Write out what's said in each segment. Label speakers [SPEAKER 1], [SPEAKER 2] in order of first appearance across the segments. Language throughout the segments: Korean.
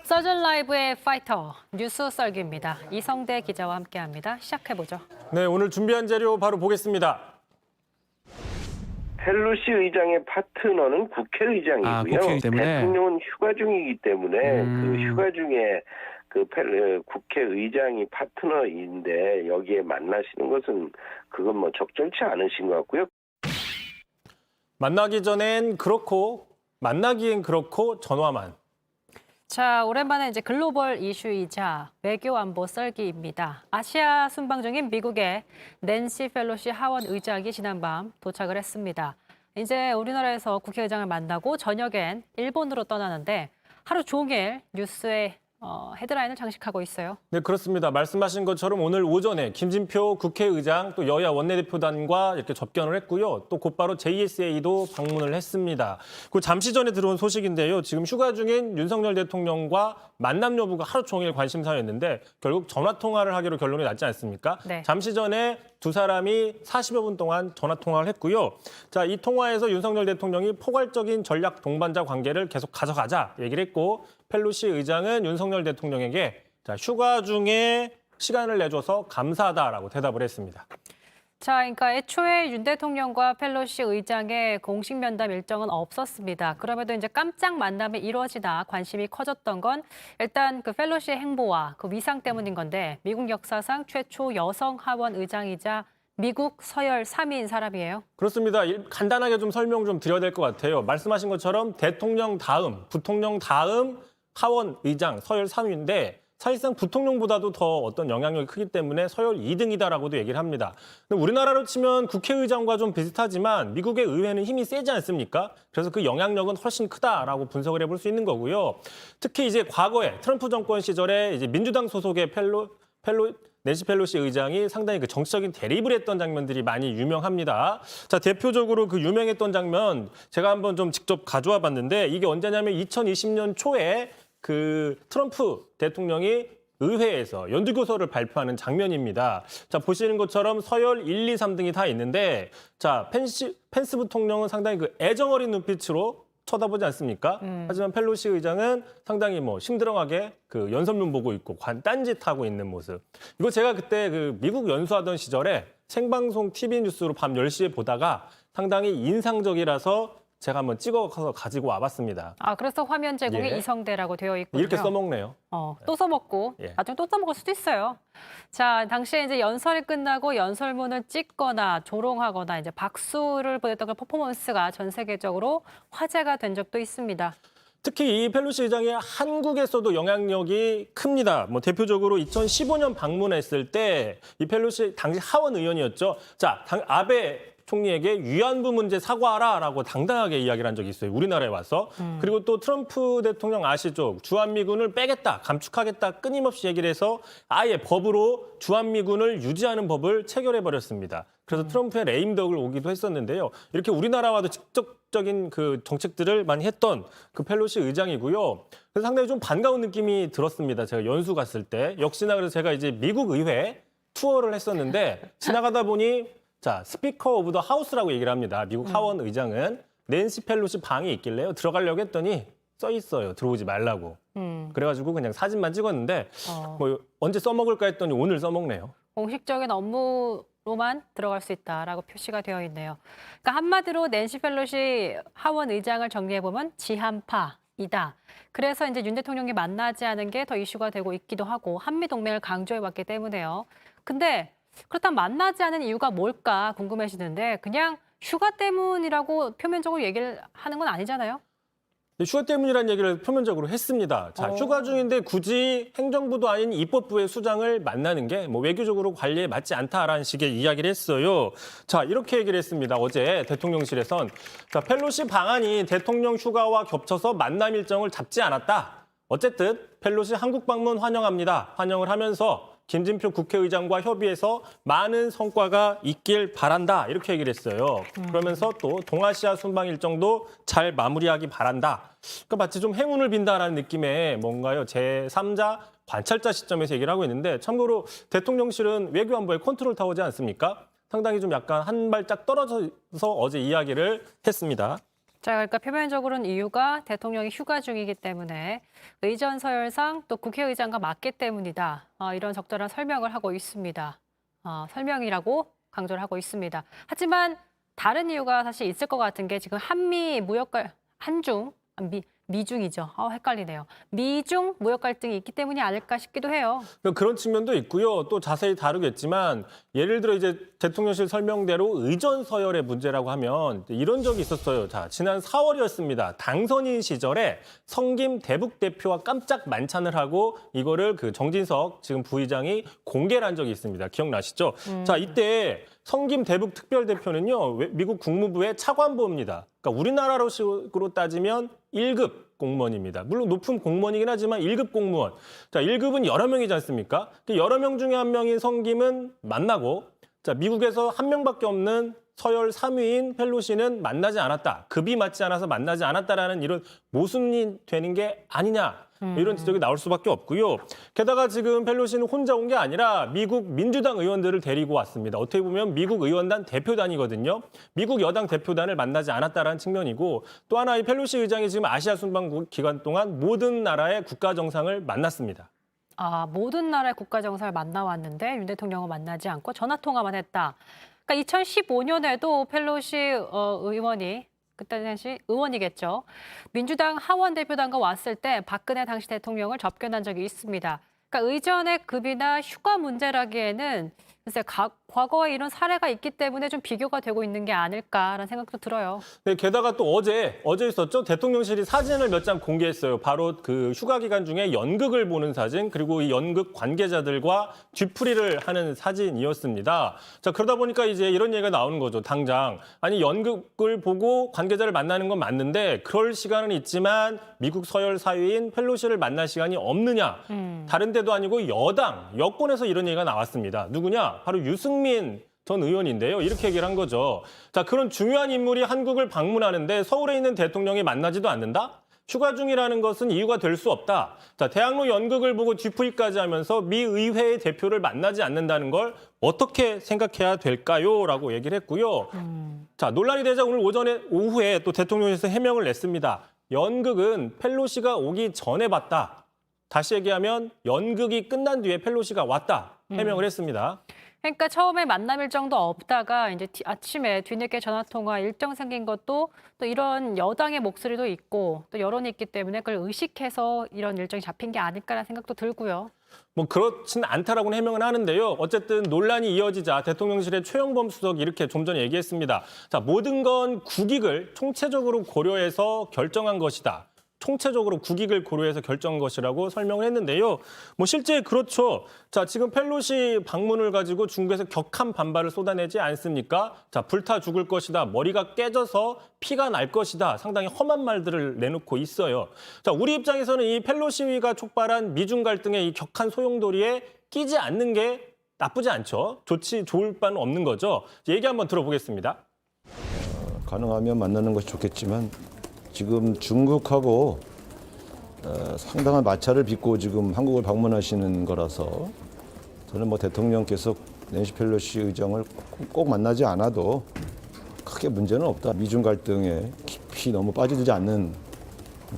[SPEAKER 1] 서전 라이브의 파이터 뉴스 썰기입니다. 이성대 기자와 함께합니다. 시작해보죠.
[SPEAKER 2] 네, 오늘 준비한 자료 바로 보겠습니다.
[SPEAKER 3] 펠로시 의장의 파트너는 국회의장이고요.
[SPEAKER 4] 국회의장 때문에?
[SPEAKER 3] 대통령은 휴가 중이기 때문에 그 휴가 중에 국회의장이 파트너인데 여기에 만나시는 것은 그건 뭐 적절치 않으신 것 같고요.
[SPEAKER 2] 만나기 전엔 그렇고 만나기엔 그렇고 전화만.
[SPEAKER 1] 자, 오랜만에 이제 글로벌 이슈이자 외교 안보 썰기입니다. 아시아 순방 중인 미국의 낸시 펠로시 하원 의장이 지난밤 도착을 했습니다. 이제 우리나라에서 국회의장을 만나고 저녁엔 일본으로 떠나는데 하루 종일 뉴스에 헤드라인을 장식하고 있어요.
[SPEAKER 2] 네, 그렇습니다. 말씀하신 것처럼 오늘 오전에 김진표 국회의장 또 여야 원내대표단과 이렇게 접견을 했고요. 또 곧바로 JSA도 방문을 했습니다. 그 잠시 전에 들어온 소식인데요. 지금 휴가 중인 윤석열 대통령과 만남 여부가 하루 종일 관심사였는데 결국 전화 통화를 하기로 결론이 났지 않습니까?
[SPEAKER 1] 네. 잠시
[SPEAKER 2] 잠시 전에 두 사람이 40여 분 동안 전화 통화를 했고요. 자, 이 통화에서 윤석열 대통령이 포괄적인 전략 동반자 관계를 계속 가져가자 얘기를 했고 펠로시 의장은 윤석열 대통령에게 자, 휴가 중에 시간을 내줘서 감사하다라고 대답을 했습니다.
[SPEAKER 1] 자, 그러니까 애초에 윤 대통령과 펠로시 의장의 공식 면담 일정은 없었습니다. 그럼에도 이제 깜짝 만남이 이루어지다 관심이 커졌던 건 일단 그 펠로시의 행보와 그 위상 때문인 건데 미국 역사상 최초 여성 하원 의장이자 미국 서열 3위인 사람이에요.
[SPEAKER 2] 그렇습니다. 간단하게 좀 설명 좀 드려야 될 것 같아요. 말씀하신 것처럼 대통령 다음, 부통령 다음 하원 의장 서열 3위인데 사실상 부통령보다도 더 어떤 영향력이 크기 때문에 서열 2등이다라고도 얘기를 합니다. 근데 우리나라로 치면 국회의장과 좀 비슷하지만 미국의 의회는 힘이 세지 않습니까? 그래서 그 영향력은 훨씬 크다라고 분석을 해볼 수 있는 거고요. 특히 이제 과거에 트럼프 정권 시절에 이제 민주당 소속의 낸시 펠로시 의장이 상당히 그 정치적인 대립을 했던 장면들이 많이 유명합니다. 자, 대표적으로 그 유명했던 장면 제가 한번 좀 직접 가져와 봤는데 이게 언제냐면 2020년 초에 그 트럼프 대통령이 의회에서 연두교서를 발표하는 장면입니다. 자, 보시는 것처럼 서열 1, 2, 3등이 다 있는데 자, 펜스 부통령은 상당히 그 애정어린 눈빛으로 쳐다보지 않습니까? 하지만 펠로시 의장은 상당히 뭐 심드렁하게 그 연설문 보고 있고 딴짓하고 있는 모습. 이거 제가 그때 그 미국 연수하던 시절에 생방송 TV 뉴스로 밤 10시에 보다가 상당히 인상적이라서 제가 한번 찍어서 가지고 와봤습니다.
[SPEAKER 1] 아, 그래서 화면 제공이
[SPEAKER 2] 예.
[SPEAKER 1] 이성대라고 되어 있군요.
[SPEAKER 2] 이렇게 써먹네요.
[SPEAKER 1] 또 써먹고
[SPEAKER 2] 예.
[SPEAKER 1] 나중에 또 써먹을 수도 있어요. 자, 당시에 이제 연설이 끝나고 연설문을 찍거나 조롱하거나 이제 박수를 보냈던 그 퍼포먼스가 전 세계적으로 화제가 된 적도 있습니다.
[SPEAKER 2] 특히 이 펠로시 의장이 한국에서도 영향력이 큽니다. 뭐 대표적으로 2015년 방문했을 때 이 펠로시 당시 하원 의원이었죠. 자, 아베 총리에게 위안부 문제 사과하라라고 당당하게 이야기를 한 적이 있어요. 우리나라에 와서. 그리고 또 트럼프 대통령 아시죠? 주한미군을 빼겠다, 감축하겠다 끊임없이 얘기를 해서 아예 법으로 주한미군을 유지하는 법을 체결해버렸습니다. 그래서 트럼프의 레임덕을 오기도 했었는데요. 이렇게 우리나라와도 직접적인 그 정책들을 많이 했던 그 펠로시 의장이고요. 그래서 상당히 좀 반가운 느낌이 들었습니다. 제가 연수 갔을 때. 역시나 그래서 제가 이제 미국 의회 투어를 했었는데 지나가다 보니 자, 스피커 오브 더 하우스라고 얘기를 합니다. 미국 하원 의장은 낸시 펠로시 방에 있길래요. 들어가려고 했더니 써 있어요. 들어오지 말라고. 그래가지고 그냥 사진만 찍었는데 뭐 언제 써먹을까 했더니 오늘 써먹네요.
[SPEAKER 1] 공식적인 업무로만 들어갈 수 있다라고 표시가 되어 있네요. 그러니까 한마디로 낸시 펠로시 하원 의장을 정리해보면 지한파이다. 그래서 이제 윤 대통령이 만나지 않은 게 더 이슈가 되고 있기도 하고 한미동맹을 강조해왔기 때문에요. 근데 그렇다면 만나지 않은 이유가 뭘까 궁금해지는데 그냥 휴가 때문이라고 표면적으로 얘기를 하는 건 아니잖아요.
[SPEAKER 2] 휴가 때문이라는 얘기를 표면적으로 했습니다. 자, 휴가 중인데 굳이 행정부도 아닌 입법부의 수장을 만나는 게 뭐 외교적으로 관리에 맞지 않다라는 식의 이야기를 했어요. 자, 이렇게 얘기를 했습니다. 어제 대통령실에선 자, 펠로시 방한이 대통령 휴가와 겹쳐서 만남 일정을 잡지 않았다. 어쨌든 펠로시 한국 방문 환영합니다. 환영을 하면서 김진표 국회의장과 협의해서 많은 성과가 있길 바란다. 이렇게 얘기를 했어요. 그러면서 또 동아시아 순방 일정도 잘 마무리하기 바란다. 그러니까 마치 좀 행운을 빈다라는 느낌의 뭔가요? 제3자 관찰자 시점에서 얘기를 하고 있는데 참고로 대통령실은 외교안보의 컨트롤 타워지 않습니까? 상당히 좀 약간 한 발짝 떨어져서 어제 이야기를 했습니다.
[SPEAKER 1] 자, 그러니까 표면적으로는 이유가 대통령이 휴가 중이기 때문에 의전 서열상 또 국회의장과 맞기 때문이다. 이런 적절한 설명을 하고 있습니다. 설명이라고 강조를 하고 있습니다. 하지만 다른 이유가 사실 있을 것 같은 게 지금 한미 무역 미중이죠. 헷갈리네요. 미중 무역 갈등이 있기 때문이 아닐까 싶기도 해요.
[SPEAKER 2] 그런 측면도 있고요. 또 자세히 다루겠지만 예를 들어 이제 대통령실 설명대로 의전 서열의 문제라고 하면 이런 적이 있었어요. 자, 지난 4월이었습니다. 당선인 시절에 성김 대북 대표와 깜짝 만찬을 하고 이거를 그 정진석 지금 부의장이 공개를 한 적이 있습니다. 기억나시죠? 자, 이때 성김 대북 특별대표는요, 미국 국무부의 차관보입니다. 그러니까 우리나라로 따지면 1급 공무원입니다. 물론 높은 공무원이긴 하지만 1급 공무원. 자, 1급은 여러 명이지 않습니까? 여러 명 중에 한 명인 성김은 만나고, 자, 미국에서 한 명밖에 없는 서열 3위인 펠로시는 만나지 않았다. 급이 맞지 않아서 만나지 않았다라는 이런 모순이 되는 게 아니냐. 이런 지적이 나올 수밖에 없고요. 게다가 지금 펠로시는 혼자 온 게 아니라 미국 민주당 의원들을 데리고 왔습니다. 어떻게 보면 미국 의원단 대표단이거든요. 미국 여당 대표단을 만나지 않았다라는 측면이고 또 하나 이 펠로시 의장이 지금 아시아 순방 기간 동안 모든 나라의 국가 정상을 만났습니다.
[SPEAKER 1] 모든 나라의 국가 정상을 만나왔는데 윤 대통령은 만나지 않고 전화 통화만 했다. 그러니까 2015년에도 펠로시 의원이 그때 당시 의원이겠죠. 민주당 하원 대표단과 왔을 때 박근혜 당시 대통령을 접견한 적이 있습니다. 그러니까 의전의 급이나 휴가 문제라기에는 글쎄 과거에 이런 사례가 있기 때문에 좀 비교가 되고 있는 게 아닐까라는 생각도 들어요.
[SPEAKER 2] 네, 게다가 또 어제 있었죠. 대통령실이 사진을 몇 장 공개했어요. 바로 그 휴가 기간 중에 연극을 보는 사진, 그리고 이 연극 관계자들과 뒤풀이를 하는 사진이었습니다. 자, 그러다 보니까 이제 이런 얘기가 나오는 거죠. 당장. 아니, 연극을 보고 관계자를 만나는 건 맞는데 그럴 시간은 있지만 미국 서열 4위인 펠로시를 만날 시간이 없느냐. 다른 데도 아니고 여권에서 이런 얘기가 나왔습니다. 누구냐? 바로 유승민 전 의원인데요. 이렇게 얘기를 한 거죠. 자, 그런 중요한 인물이 한국을 방문하는데 서울에 있는 대통령이 만나지도 않는다? 휴가 중이라는 것은 이유가 될 수 없다. 자, 대학로 연극을 보고 뒤풀이까지 하면서 미 의회의 대표를 만나지 않는다는 걸 어떻게 생각해야 될까요? 라고 얘기를 했고요. 자, 논란이 되자 오늘 오후에 또 대통령실에서 해명을 냈습니다. 연극은 펠로시가 오기 전에 봤다. 다시 얘기하면 연극이 끝난 뒤에 펠로시가 왔다. 해명을 했습니다.
[SPEAKER 1] 그러니까 처음에 만남 일정도 없다가 이제 아침에 뒤늦게 전화 통화 일정 생긴 것도 또 이런 여당의 목소리도 있고 또 여론이 있기 때문에 그걸 의식해서 이런 일정이 잡힌 게 아닐까라는 생각도 들고요.
[SPEAKER 2] 뭐 그렇진 않다라고는 해명을 하는데요. 어쨌든 논란이 이어지자 대통령실의 최영범 수석이 이렇게 좀 전에 얘기했습니다. 자, 모든 건 국익을 총체적으로 고려해서 결정한 것이다. 총체적으로 국익을 고려해서 결정한 것이라고 설명을 했는데요. 뭐 실제 그렇죠. 자, 지금 펠로시 방문을 가지고 중국에서 격한 반발을 쏟아내지 않습니까? 자, 불타 죽을 것이다. 머리가 깨져서 피가 날 것이다. 상당히 험한 말들을 내놓고 있어요. 자, 우리 입장에서는 이 펠로시가 촉발한 미중 갈등의 이 격한 소용돌이에 끼지 않는 게 나쁘지 않죠. 좋을 바는 없는 거죠. 얘기 한번 들어보겠습니다.
[SPEAKER 4] 가능하면 만나는 것이 좋겠지만 지금 중국하고 상당한 마찰을 빚고 지금 한국을 방문하시는 거라서 저는 뭐 대통령께서 낸시 펠로시 의장을 꼭 만나지 않아도 크게 문제는 없다. 미중 갈등에 깊이 너무 빠지지 않는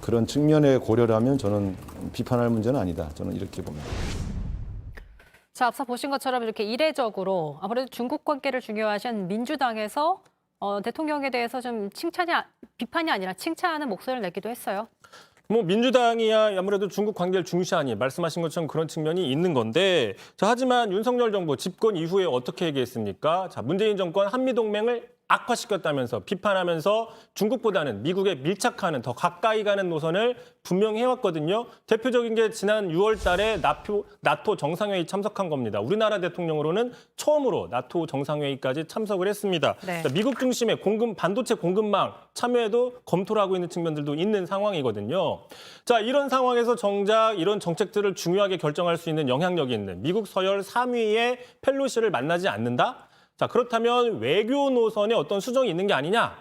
[SPEAKER 4] 그런 측면의 고려라면 저는 비판할 문제는 아니다. 저는 이렇게 봅니다.
[SPEAKER 1] 자, 앞서 보신 것처럼 이렇게 이례적으로 아무래도 중국 관계를 중요하신 민주당에서 대통령에 대해서 좀 비판이 아니라 칭찬하는 목소리를 내기도 했어요.
[SPEAKER 2] 뭐 민주당이야 아무래도 중국 관계를 중시하니 말씀하신 것처럼 그런 측면이 있는 건데 자, 하지만 윤석열 정부 집권 이후에 어떻게 얘기했습니까? 자, 문재인 정권 한미동맹을 악화시켰다면서 비판하면서 중국보다는 미국에 밀착하는 더 가까이 가는 노선을 분명히 해왔거든요. 대표적인 게 지난 6월 달에 나토 정상회의 참석한 겁니다. 우리나라 대통령으로는 처음으로 나토 정상회의까지 참석을 했습니다.
[SPEAKER 1] 네.
[SPEAKER 2] 자, 미국 중심의 반도체 공급망 참여에도 검토를 하고 있는 측면들도 있는 상황이거든요. 자, 이런 상황에서 정작 이런 정책들을 중요하게 결정할 수 있는 영향력이 있는 미국 서열 3위의 펠로시를 만나지 않는다? 자, 그렇다면 외교 노선에 어떤 수정이 있는 게 아니냐?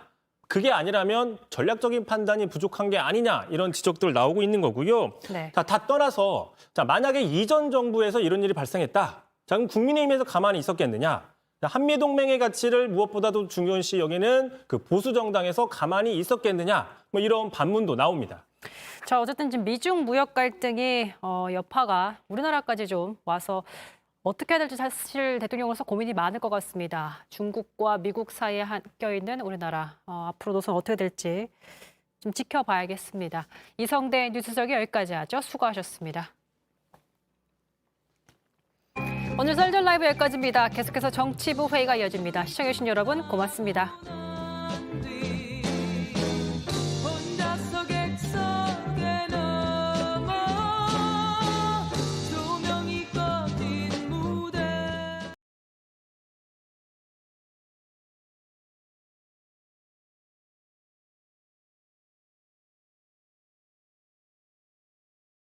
[SPEAKER 2] 그게 아니라면 전략적인 판단이 부족한 게 아니냐? 이런 지적들 나오고 있는 거고요.
[SPEAKER 1] 네.
[SPEAKER 2] 자, 다 떠나서 자, 만약에 이전 정부에서 이런 일이 발생했다. 자, 그럼 국민의힘에서 가만히 있었겠느냐? 한미 동맹의 가치를 무엇보다도 중요시 여기는 그 보수 정당에서 가만히 있었겠느냐, 뭐 이런 반문도 나옵니다.
[SPEAKER 1] 자, 어쨌든 지금 미중 무역 갈등이 여파가 우리나라까지 좀 와서 어떻게 해야 될지 사실 대통령으로서 고민이 많을 것 같습니다. 중국과 미국 사이에 껴 있는 우리나라 앞으로 노선 어떻게 될지 좀 지켜봐야겠습니다. 이성대 뉴스석이 여기까지 하죠. 수고하셨습니다. 오늘 썰전 라이브 여기까지입니다. 계속해서 정치부 회의가 이어집니다. 시청해주신 여러분 고맙습니다.